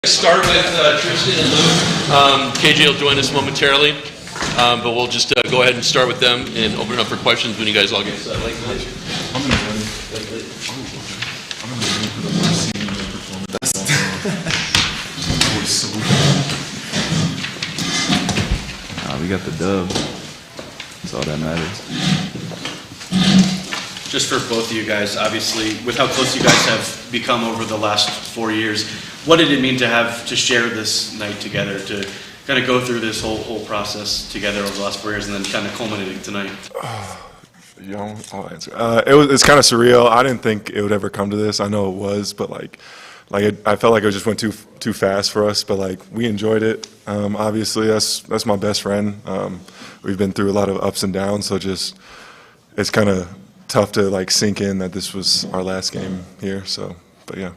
Start with Tristan and Luke. KJ will join us momentarily, but we'll just go ahead and start with them and open it up for questions when you guys all get set. We got the dub. That's all that matters. Just for both of you guys, obviously, with how close you guys have become over the last 4 years, what did it mean to share this night together, to kind of go through this whole process together over the last 4 years and then kind of culminating tonight? I'll answer. It's kind of surreal. I didn't think it would ever come to this. I know it was, but I felt like it just went too fast for us. But we enjoyed it. Obviously, that's my best friend. We've been through a lot of ups and downs, so it's kind of tough to sink in that this was our last game here. So, but yeah.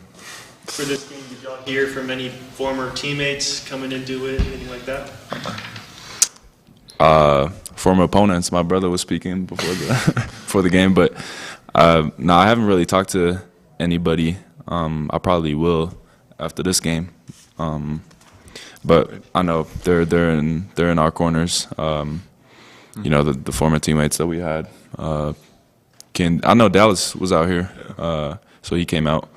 For this game, did y'all hear from any former teammates coming into it, anything like that? Former opponents. My brother was speaking before the game, but no, I haven't really talked to anybody. I probably will after this game, but I know they're in our corners. You know, the former teammates that we had. I know Dallas was out here, so he came out.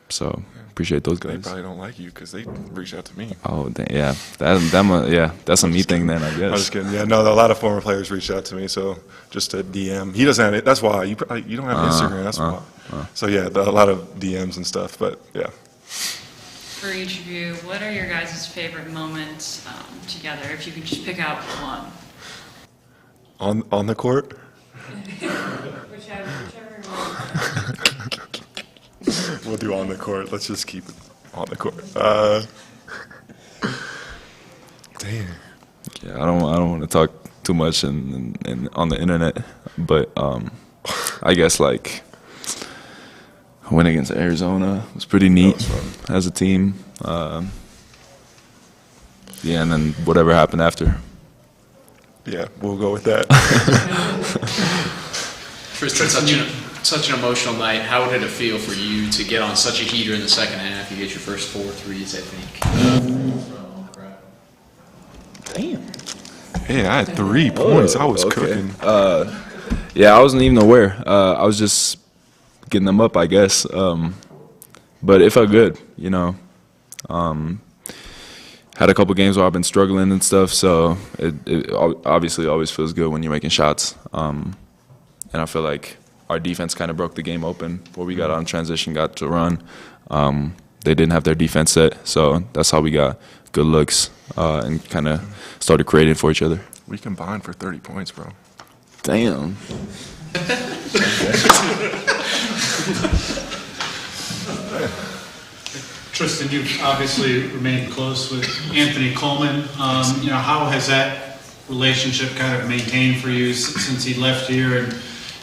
So appreciate those guys. They probably don't like you because they reached out to me. Oh, yeah, that's a me thing then, I guess. I'm just kidding. Yeah, no, a lot of former players reached out to me, so just a DM. He doesn't have it. That's why you don't have Instagram. That's why. So yeah, a lot of DMs and stuff. But yeah. For each of you, what are your guys' favorite moments together? If you could just pick out one. On the court. Whichever one. We'll do on the court. Let's just keep it on the court. Damn. Yeah, I don't want to talk too much and on the internet, but I guess I went against Arizona. It was pretty neat as a team. Yeah, and then whatever happened after. Yeah, we'll go with that. Tristan, such an emotional night. How did it feel for you to get on such a heater in the second half? You get your first 4 threes, I think. Damn. Yeah, I had 3 points. I was cooking. Yeah, I wasn't even aware. I was just getting them up, I guess. But it felt good, you know. Had a couple games where I've been struggling and stuff, so it obviously always feels good when you're making shots. And I feel like our defense kind of broke the game open where we got on transition, got to run. They didn't have their defense set, so that's how we got good looks and kind of started creating for each other. We combined for 30 points, bro. Damn. Tristan, you've obviously remained close with Anthony Coleman. You know, how has that relationship kind of maintained for you since he left here? And,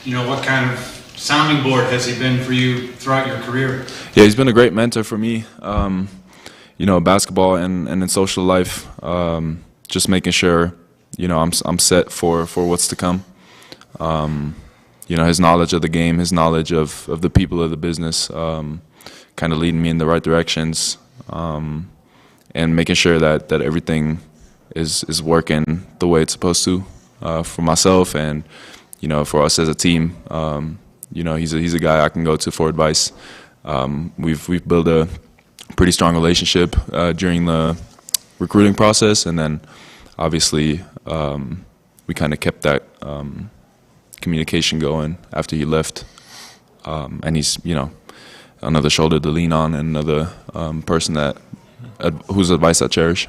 you know, what kind of sounding board has he been for you throughout your career? Yeah, he's been a great mentor for me, you know, basketball and in social life, just making sure, you know, I'm set for what's to come. You know, his knowledge of the game, his knowledge of the people of the business, kind of leading me in the right directions, and making sure that everything is working the way it's supposed to for myself and, you know, for us as a team. You know, he's a guy I can go to for advice. We've built a pretty strong relationship during the recruiting process, and then obviously we kind of kept that communication going after he left. And he's, you know, another shoulder to lean on and another person whose advice I cherish.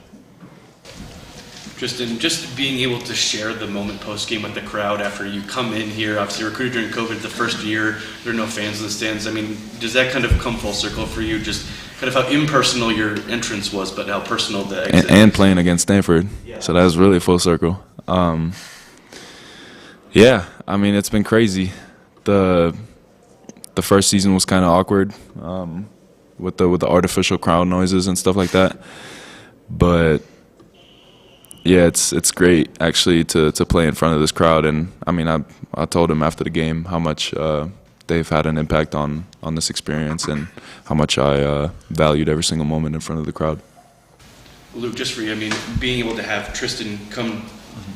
Tristan, just being able to share the moment post-game with the crowd after you come in here, obviously recruited during COVID the first year, there are no fans in the stands. I mean, does that kind of come full circle for you? Just kind of how impersonal your entrance was, but how personal the exit and playing against Stanford. Yeah. So that was really full circle. Yeah, I mean, it's been crazy. The first season was kind of awkward with the artificial crowd noises and stuff like that. But yeah, it's great actually to play in front of this crowd. And I mean, I told him after the game how much they've had an impact on this experience and how much I valued every single moment in front of the crowd. Luke, just for you, I mean, being able to have Tristan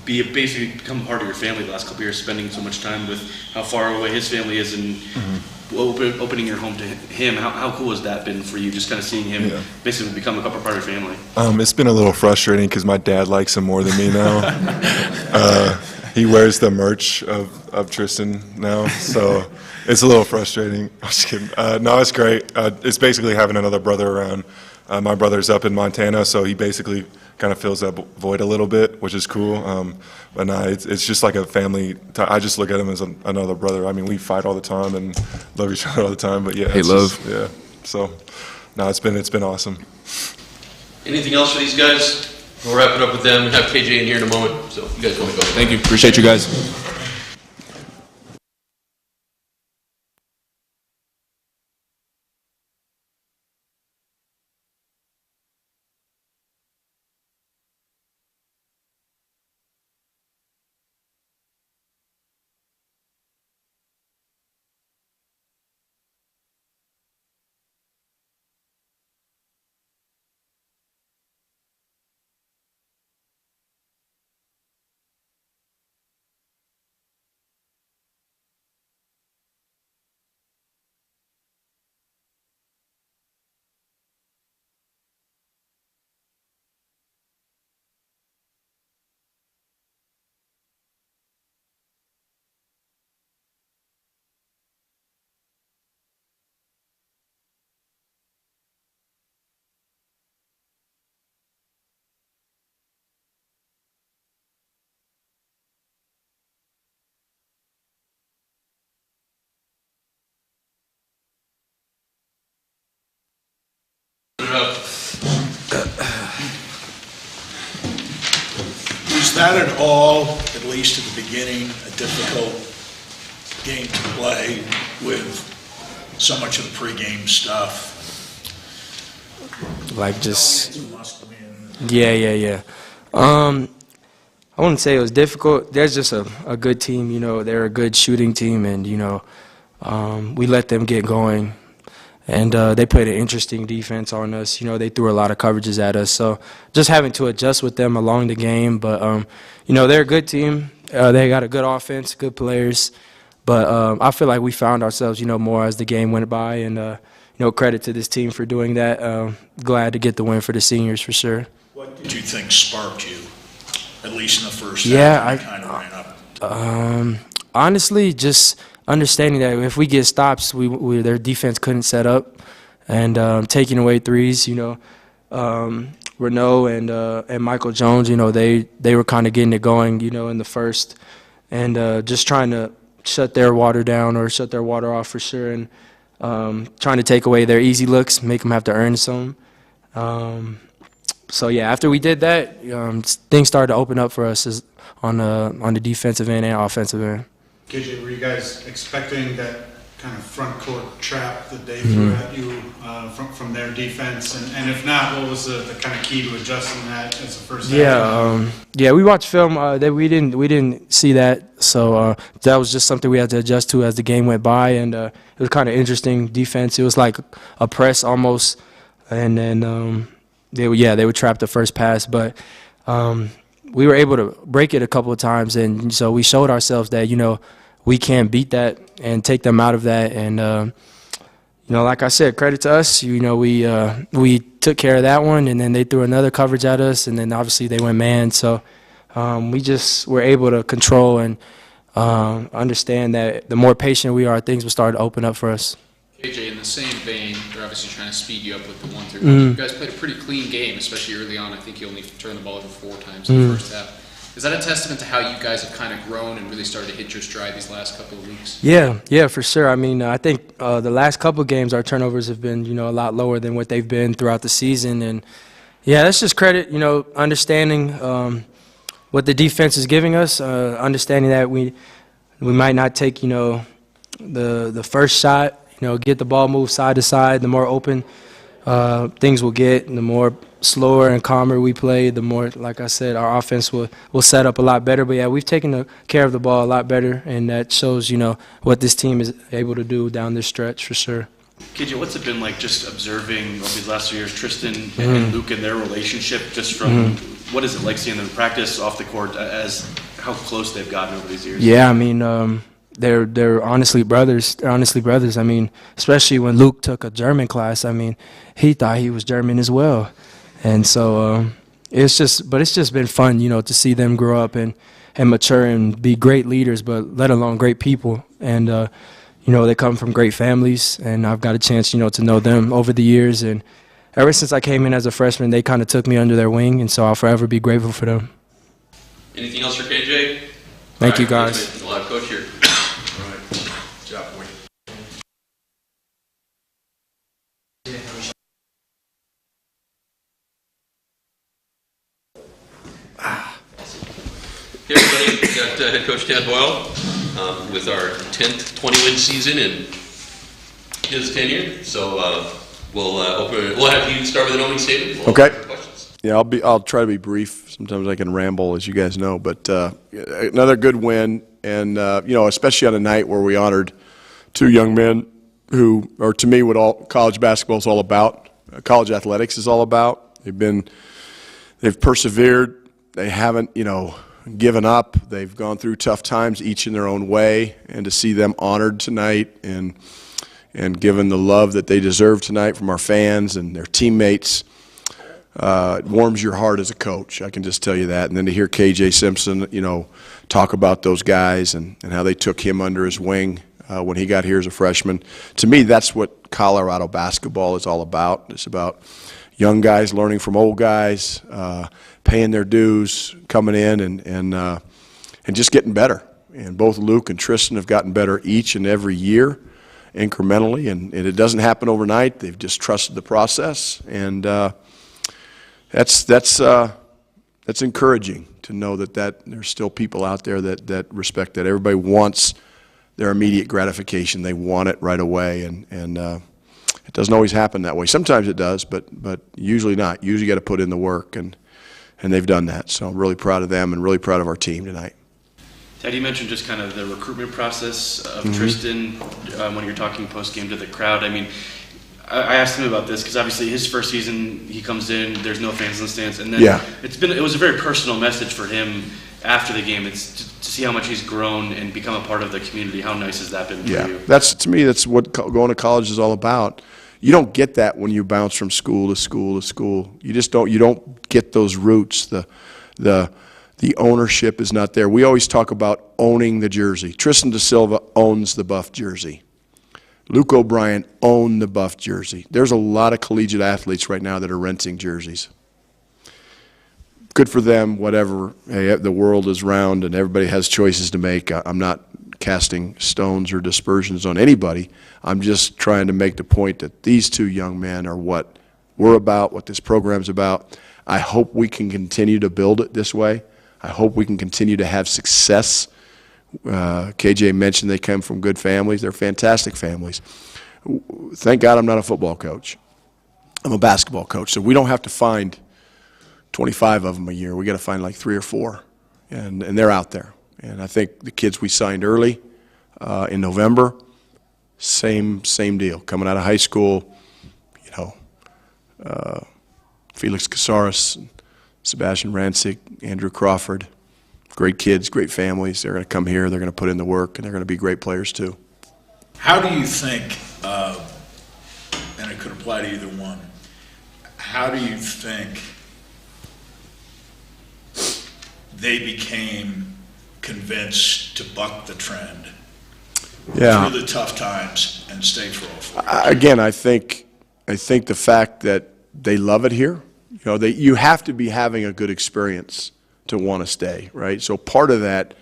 basically become part of your family the last couple of years, spending so much time with how far away his family is and opening your home to him, how cool has that been for you, just kind of seeing him basically become a couple part of your family? It's been a little frustrating because my dad likes him more than me now. He wears the merch of Tristan now, so it's a little frustrating. I'm just kidding. No, it's great. It's basically having another brother around. My brother's up in Montana, so he basically kind of fills that void a little bit, which is cool. But no, it's just like a family. I just look at him as another brother. I mean, we fight all the time and love each other all the time. But yeah, Hate love. So no, it's been awesome. Anything else for these guys? We'll wrap it up with them and have KJ in here in a moment. So you guys want to go? Thank you. Appreciate you guys. Is that at all, at least at the beginning, a difficult game to play with so much of the pregame stuff? Like just, yeah. I wouldn't say it was difficult. There's just a good team, you know. They're a good shooting team, and, you know, we let them get going. And they played an interesting defense on us. You know, they threw a lot of coverages at us. So just having to adjust with them along the game. But, you know, they're a good team. They got a good offense, good players. But I feel like we found ourselves, you know, more as the game went by. And, you know, credit to this team for doing that. Glad to get the win for the seniors for sure. What did you think sparked you, at least in the first half? Yeah, I kind of ran up. Honestly, just understanding that if we get stops, their defense couldn't set up, and taking away threes, you know, Renault and Michael Jones, you know, they were kind of getting it going, you know, in the first, and just trying to shut their water down or shut their water off for sure, and trying to take away their easy looks, make them have to earn some. So yeah, after we did that, things started to open up for us on the defensive end and offensive end. KJ, were you guys expecting that kind of front court trap that they threw at you from their defense? And if not, what was the kind of key to adjusting that as the first half? Yeah, we watched film. We didn't see that, so that was just something we had to adjust to as the game went by, and it was kind of interesting defense. It was like a press almost, and then they would trap the first pass, but we were able to break it a couple of times, and so we showed ourselves that, you know, we can beat that and take them out of that. And, you know, like I said, credit to us. You know, we took care of that one, and then they threw another coverage at us, and then obviously they went man. So we just were able to control and understand that the more patient we are, things will start to open up for us. KJ, in the same vein, they're obviously trying to speed you up with the 1-3. You guys played a pretty clean game, especially early on. I think you only turned the ball over 4 times in the first half. Is that a testament to how you guys have kind of grown and really started to hit your stride these last couple of weeks? Yeah, for sure. I mean, I think the last couple of games, our turnovers have been, you know, a lot lower than what they've been throughout the season. And, yeah, that's just credit, you know, understanding what the defense is giving us, understanding that we might not take, you know, the first shot, you know, get the ball moved side to side, the more open things will get, and the more slower and calmer we play, the more, like I said, our offense will set up a lot better. But, yeah, we've taken care of the ball a lot better, and that shows, what this team is able to do down this stretch for sure. KJ, what's it been like just observing over these last 2 years, Tristan and Luke and their relationship, just from what is it like seeing them practice off the court, as how close they've gotten over these years? Yeah, I mean, they're honestly brothers. They're honestly brothers. I mean, especially when Luke took a German class, I mean, he thought he was German as well. And so it's just been fun, to see them grow up and mature and be great leaders, but let alone great people. And, they come from great families, and I've got a chance, to know them over the years. And ever since I came in as a freshman, they kind of took me under their wing, and so I'll forever be grateful for them. Anything else for KJ? Thank you, guys. We'll have Coach here. All right. Good job, boy. Hey everybody, we got head coach Tad Boyle with our 10th 20-win season in his tenure. So we'll have you start with an opening statement. We'll Okay. Questions. Yeah, I'll try to be brief. Sometimes I can ramble, as you guys know. But another good win, and especially on a night where we honored two young men who are, to me, what all college basketball is all about. College athletics is all about. They've persevered. They haven't, given up. They've gone through tough times, each in their own way, and to see them honored tonight and given the love that they deserve tonight from our fans and their teammates, it warms your heart as a coach. I can just tell you that. And then to hear KJ Simpson, talk about those guys and how they took him under his wing when he got here as a freshman. To me, that's what Colorado basketball is all about. It's about young guys learning from old guys, paying their dues, coming in and just getting better. And both Luke and Tristan have gotten better each and every year, incrementally, and it doesn't happen overnight. They've just trusted the process, and that's encouraging to know that there's still people out there that respect that. Everybody wants their immediate gratification. They want it right away, and it doesn't always happen that way. Sometimes it does, but usually not. Usually you got to put in the work, and they've done that. So I'm really proud of them and really proud of our team tonight. Ted, you mentioned just kind of the recruitment process of Tristan when you're talking post-game to the crowd. I mean, I asked him about this because obviously his first season, he comes in, there's no fans in the stands, and then it was a very personal message for him after the game. It's to see how much he's grown and become a part of the community. How nice has that been for you? To me, that's what going to college is all about. You don't get that when you bounce from school to school to school. You just don't. You don't get those roots. The ownership is not there. We always talk about owning the jersey. Tristan da Silva owns the buff jersey. Luke O'Brien owned the buff jersey. There's a lot of collegiate athletes right now that are renting jerseys. Good for them, whatever. Hey, the world is round and everybody has choices to make. I'm not casting stones or dispersions on anybody. I'm just trying to make the point that these two young men are what we're about, what this program's about. I hope we can continue to build it this way. I hope we can continue to have success. KJ mentioned they come from good families. They're fantastic families. Thank God I'm not a football coach. I'm a basketball coach, so we don't have to find 25 of them a year. We got to find like 3 or 4, and they're out there. And I think the kids we signed early in November, same deal. Coming out of high school, Felix Casares, Sebastian Rancic, Andrew Crawford, great kids, great families. They're going to come here, they're going to put in the work, and they're going to be great players too. How do you think, and it could apply to either one, how do you think they became convinced to buck the trend through the tough times and stay for all 4 years? Again, I think the fact that they love it here, you have to be having a good experience to want to stay, right? So part of that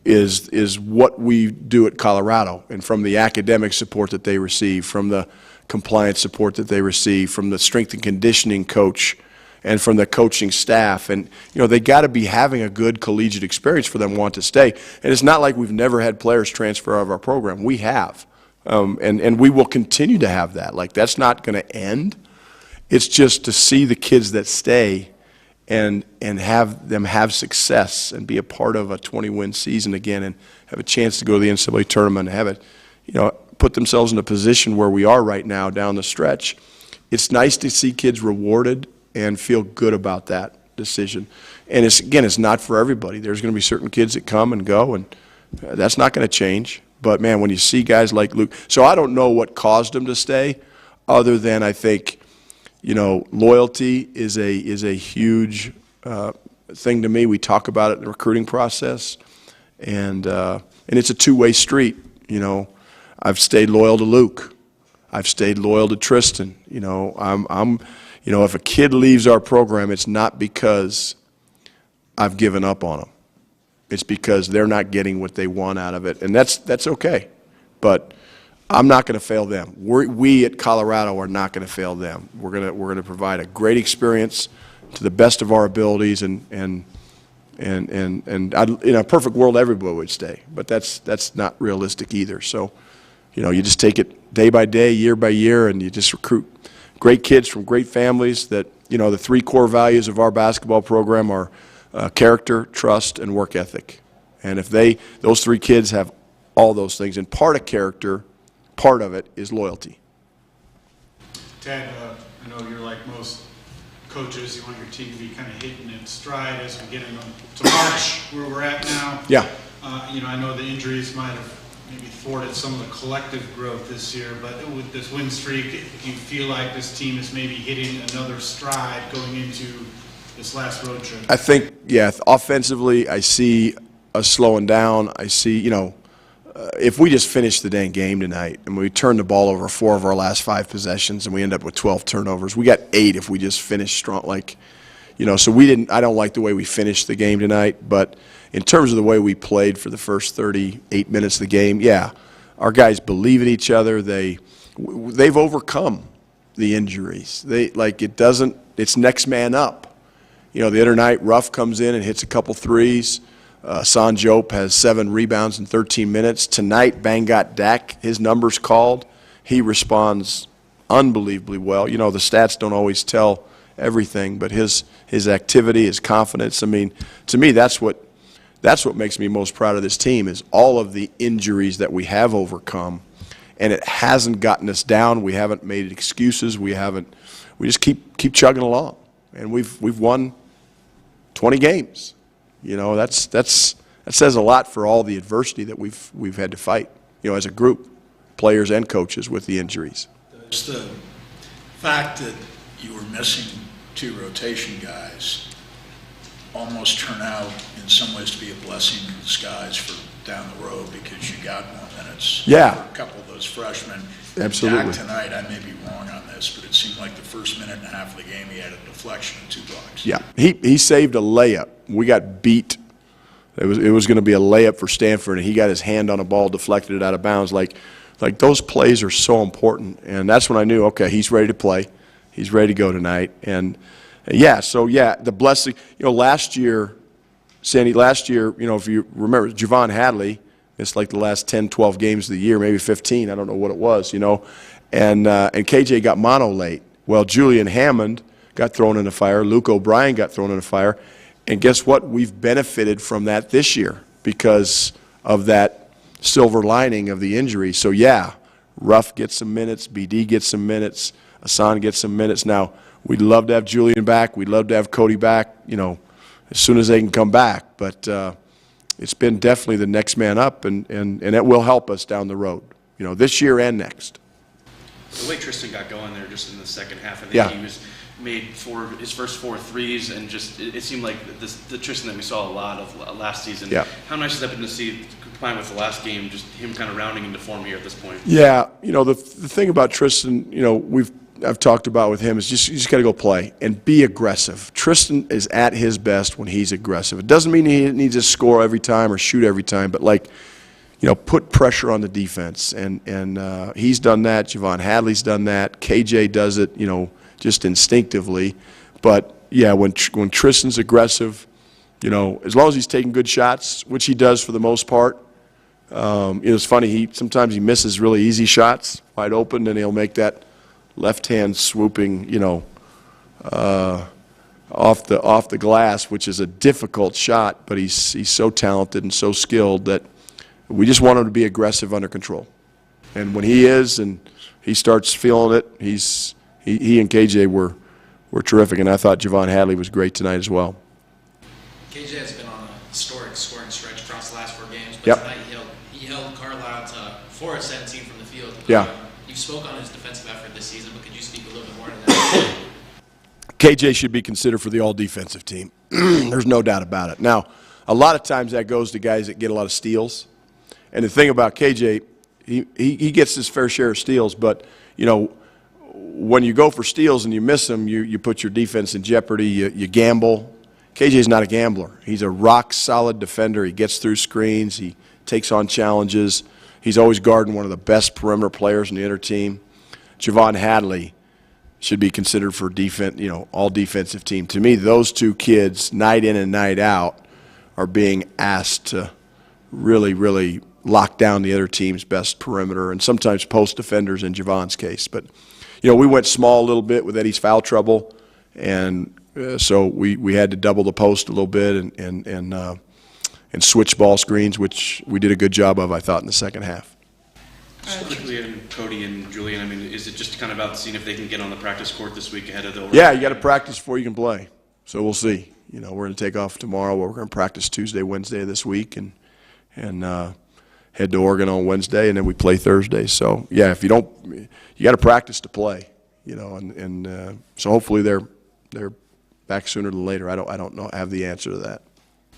is what we do at Colorado, and from the academic support that they receive, from the compliance support that they receive, from the strength and conditioning coach, and from the coaching staff. And, they got to be having a good collegiate experience for them to want to stay. And it's not like we've never had players transfer out of our program. We have. And we will continue to have that. Like, that's not going to end. It's just to see the kids that stay and have them have success and be a part of a 20-win season again and have a chance to go to the NCAA tournament and have it, put themselves in a position where we are right now down the stretch. It's nice to see kids rewarded and feel good about that decision. And it's not for everybody. There's going to be certain kids that come and go, and that's not going to change. But, man, when you see guys like Luke, so I don't know what caused him to stay other than I think, loyalty is a huge thing to me. We talk about it in the recruiting process, and it's a two-way street. I've stayed loyal to Luke. I've stayed loyal to Tristan. If a kid leaves our program, it's not because I've given up on them. It's because they're not getting what they want out of it, and that's okay. But I'm not going to fail them. We at Colorado are not going to fail them. We're going to provide a great experience to the best of our abilities, and in a perfect world, everybody would stay. But that's not realistic either. So, you just take it day by day, year by year, and you just recruit great kids from great families. That the three core values of our basketball program are character, trust, and work ethic. And if those three kids have all those things, and part of character, part of it is loyalty. Tad, I know you're like most coaches. You want your team to be kind of hitting its stride as we get into March, where we're at now. Yeah. I know the injuries might have maybe thwarted some of the collective growth this year, but with this win streak, do you feel like this team is maybe hitting another stride going into this last road trip? I think, offensively, I see us slowing down. I see, if we just finish the dang game tonight and we turn the ball over 4 of our last 5 possessions and we end up with 12 turnovers, we got 8 if we just finish strong. So I don't like the way we finished the game tonight, but in terms of the way we played for the first 38 minutes of the game, our guys believe in each other. They've overcome the injuries. It's next man up. The other night, Ruff comes in and hits a couple threes. Sanjope has 7 rebounds in 13 minutes. Tonight, Bangat Dak, his number's called. He responds unbelievably well. The stats don't always tell everything, but his activity, his confidence. To me, that's what makes me most proud of this team is all of the injuries that we have overcome, and it hasn't gotten us down. We haven't made excuses. We just keep chugging along, and we've won 20 games. That says a lot for all the adversity that we've had to fight, as a group, players and coaches with the injuries. Does the fact that you were missing 2 rotation guys almost turn out in some ways to be a blessing in disguise for down the road because you got more minutes? Yeah. For a couple of those freshmen. Absolutely. Dak tonight, I may be wrong on this, but it seemed like the first minute and a half of the game he had a deflection and 2 blocks. Yeah, he saved a layup. We got beat. It was going to be a layup for Stanford, and he got his hand on a ball, deflected it out of bounds. Like those plays are so important, and that's when I knew, okay, he's ready to play. He's ready to go tonight. And the blessing. Last year, Sandy. If you remember, Javon Hadley. It's like the last 10, 12 games of the year, maybe 15. I don't know what it was, And KJ got mono late. Well, Julian Hammond got thrown in the fire. Luke O'Brien got thrown in the fire. And guess what? We've benefited from that this year because of that silver lining of the injury. So, Ruff gets some minutes. BD gets some minutes. Hassan gets some minutes. Now, we'd love to have Julian back. We'd love to have Cody back, as soon as they can come back. But it's been definitely the next man up, and it will help us down the road, this year and next. The way Tristan got going there just in the second half, I think he made his first 4 threes, and just it seemed like the Tristan that we saw a lot of last season. Yeah. How nice has that been to see, combined with the last game, just him kind of rounding into form here at this point? Yeah, the thing about Tristan, I've talked about with him is you just got to go play and be aggressive. Tristan is at his best when he's aggressive. It doesn't mean he needs to score every time or shoot every time, but put pressure on the defense, and he's done that. Javon Hadley's done that. KJ does it, just instinctively. But when Tristan's aggressive, as long as he's taking good shots, which he does for the most part. It's funny. Sometimes he misses really easy shots, wide open, and he'll make that left-hand swooping, off the glass, which is a difficult shot, but he's so talented and so skilled that we just want him to be aggressive under control. And when he is and he starts feeling it, he and KJ were terrific, and I thought Javon Hadley was great tonight as well. KJ has been on a historic scoring stretch across the last 4 games, but Yep. tonight he held Carlisle to 4 of 17 from the field. Yeah. You spoke on his defensive effort this season, but could you speak a little bit more to that? KJ should be considered for the all-defensive team. There's no doubt about it. Now, a lot of times that goes to guys that get a lot of steals. And the thing about KJ, he gets his fair share of steals, but, you know, when you go for steals and you miss them, you put your defense in jeopardy, you gamble. KJ's not a gambler. He's a rock-solid defender. He gets through screens. He takes on challenges. He's always guarding one of the best perimeter players in the other team. Javon Hadley should be considered for defense, you know, all defensive team. To me, those 2 kids, night in and night out, are being asked to really, really lock down the other team's best perimeter and sometimes post defenders in Javon's case. But, you know, we went small a little bit with Eddie's foul trouble, and so we had to double the post a little bit and switch ball screens, which we did a good job of, I thought, in the second half. Just quickly, and Cody and Julian, I mean, is it just kind of about seeing if they can get on the practice court this week ahead of the? Yeah, you got to practice before you can play. So we'll see. You know, we're going to take off tomorrow. We're going to practice Tuesday, Wednesday of this week, and head to Oregon on Wednesday, and then we play Thursday. So yeah, if you don't, you got to practice to play. You know, and so hopefully they're back sooner than later. I don't know. I have the answer to that.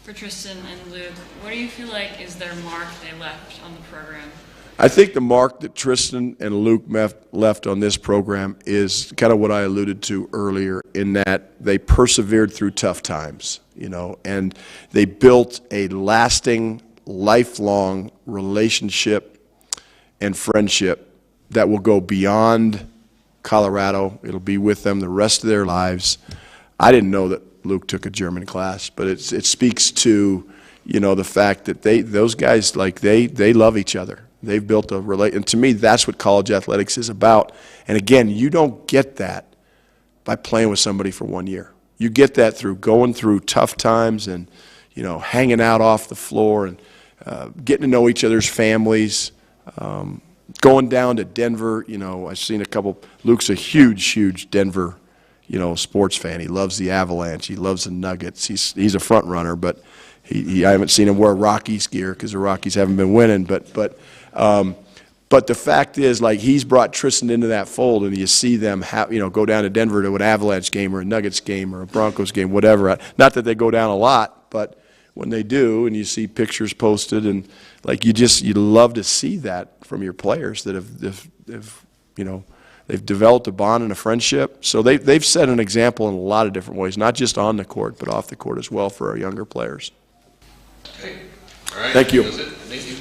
For Tristan and Luke, what do you feel like is their mark they left on the program? I think the mark that Tristan and Luke left on this program is kind of what I alluded to earlier, in that they persevered through tough times, you know, and they built a lasting, lifelong relationship and friendship that will go beyond Colorado. It'll be with them the rest of their lives. I didn't know that Luke took a German class, but it speaks to, you know, the fact that those guys, like, they love each other. They've built a relation, and to me, that's what college athletics is about. And again, you don't get that by playing with somebody for 1 year. You get that through going through tough times and, you know, hanging out off the floor and getting to know each other's families. Going down to Denver, you know, I've seen a couple. Luke's a huge Denver, you know, sports fan. He loves the Avalanche. He loves the Nuggets. He's a front runner, but I haven't seen him wear Rockies gear because the Rockies haven't been winning. But the fact is, like, he's brought Tristan into that fold, and you see them, you know, go down to Denver to an Avalanche game or a Nuggets game or a Broncos game, whatever. Not that they go down a lot, but when they do, and you see pictures posted, and like you love to see that from your players that have you know, they've developed a bond and a friendship. So they've set an example in a lot of different ways, not just on the court, but off the court as well for our younger players. Okay. All right. Thank you. That was it. Thank you.